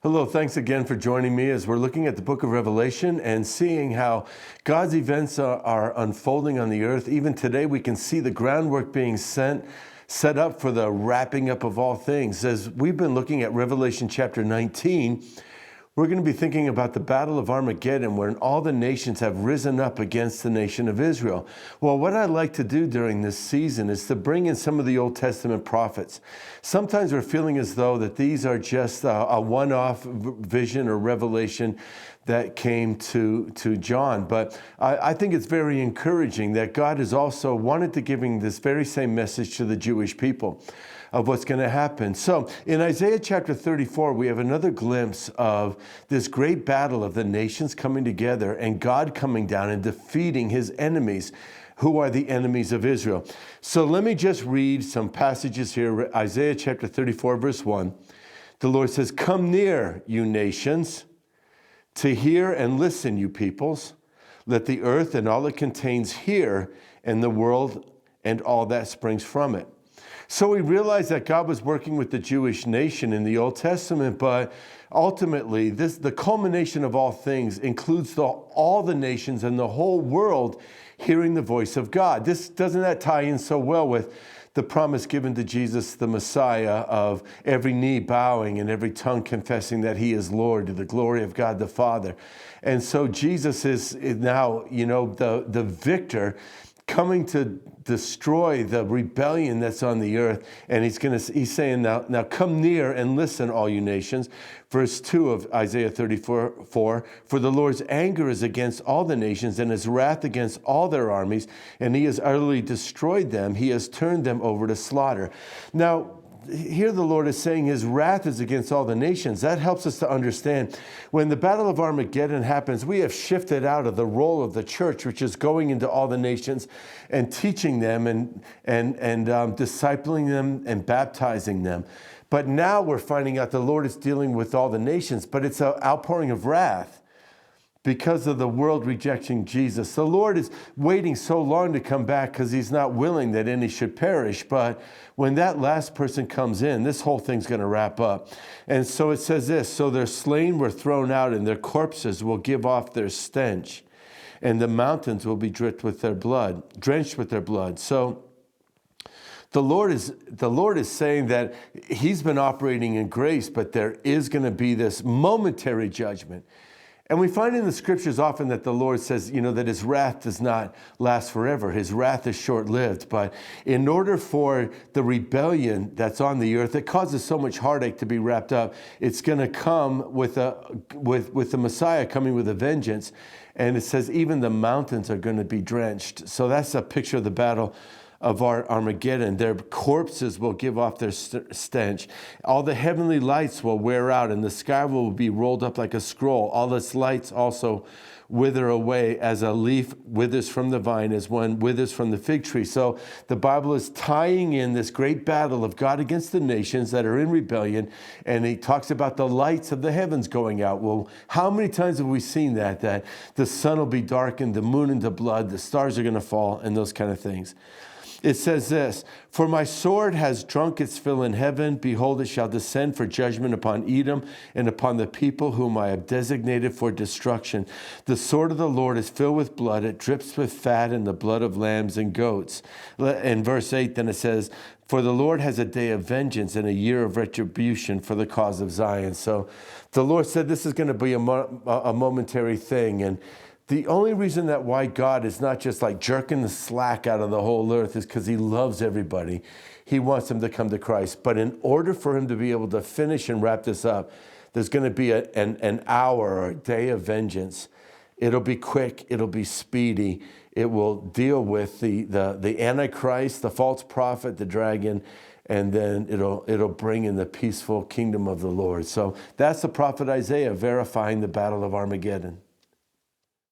Hello, thanks again for joining me as we're looking at the book of Revelation and seeing how God's events are unfolding on the earth. Even today, we can see the groundwork being set up for the wrapping up of all things. As we've been looking at Revelation chapter 19, we're going to be thinking about the Battle of Armageddon, when all the nations have risen up against the nation of Israel. Well, what I like to do during this season is to bring in some of the Old Testament prophets. Sometimes we're feeling as though that these are just a one-off vision or revelation that came to John. But I think it's very encouraging that God has also wanted to giving this very same message to the Jewish people of what's going to happen. So in Isaiah chapter 34, we have another glimpse of this great battle of the nations coming together and God coming down and defeating his enemies, who are the enemies of Israel. So let me just read some passages here. Isaiah chapter 34, verse 1. The Lord says, "Come near, you nations, to hear and listen, you peoples. Let the earth and all it contains hear, and the world and all that springs from it." So we realize that God was working with the Jewish nation in the Old Testament, but ultimately the culmination of all things includes all the nations and the whole world hearing the voice of God. Doesn't that tie in so well with the promise given to Jesus, the Messiah, of every knee bowing and every tongue confessing that he is Lord, to the glory of God the Father. And so Jesus is now, the victor, coming to destroy the rebellion that's on the earth. And he's saying, now come near and listen, all you nations. Verse 2 of Isaiah 34, "For the Lord's anger is against all the nations, and his wrath against all their armies, and he has utterly destroyed them. He has turned them over to slaughter." Now, here the Lord is saying his wrath is against all the nations. That helps us to understand when the Battle of Armageddon happens, we have shifted out of the role of the church, which is going into all the nations and teaching them and discipling them and baptizing them. But now we're finding out the Lord is dealing with all the nations, but it's an outpouring of wrath because of the world rejecting Jesus. The Lord is waiting so long to come back because he's not willing that any should perish. But when that last person comes in, this whole thing's going to wrap up. And so it says this, "So their slain were thrown out, and their corpses will give off their stench, and the mountains will be drenched with their blood." So the Lord is saying that he's been operating in grace, but there is going to be this momentary judgment. And we find in the scriptures often that the Lord says, that his wrath does not last forever. His wrath is short-lived. But in order for the rebellion that's on the earth, that causes so much heartache to be wrapped up, it's going to come with the Messiah coming with a vengeance. And it says even the mountains are going to be drenched. So that's a picture of the battle of Armageddon. Their corpses will give off their stench. All the heavenly lights will wear out, and the sky will be rolled up like a scroll. All its lights also wither away as a leaf withers from the vine, as one withers from the fig tree. So the Bible is tying in this great battle of God against the nations that are in rebellion, and he talks about the lights of the heavens going out. Well, how many times have we seen that the sun will be darkened, the moon into blood, the stars are going to fall, and those kind of things? It says this, "For my sword has drunk its fill in heaven. Behold, it shall descend for judgment upon Edom and upon the people whom I have designated for destruction. The sword of the Lord is filled with blood. It drips with fat and the blood of lambs and goats." In verse 8, then it says, "For the Lord has a day of vengeance and a year of retribution for the cause of Zion." So the Lord said this is going to be a momentary thing. And the only reason that why God is not just like jerking the slack out of the whole earth is because he loves everybody. He wants them to come to Christ. But in order for him to be able to finish and wrap this up, there's going to be an hour or a day of vengeance. It'll be quick. It'll be speedy. It will deal with the Antichrist, the false prophet, the dragon, and then it'll bring in the peaceful kingdom of the Lord. So that's the prophet Isaiah verifying the Battle of Armageddon.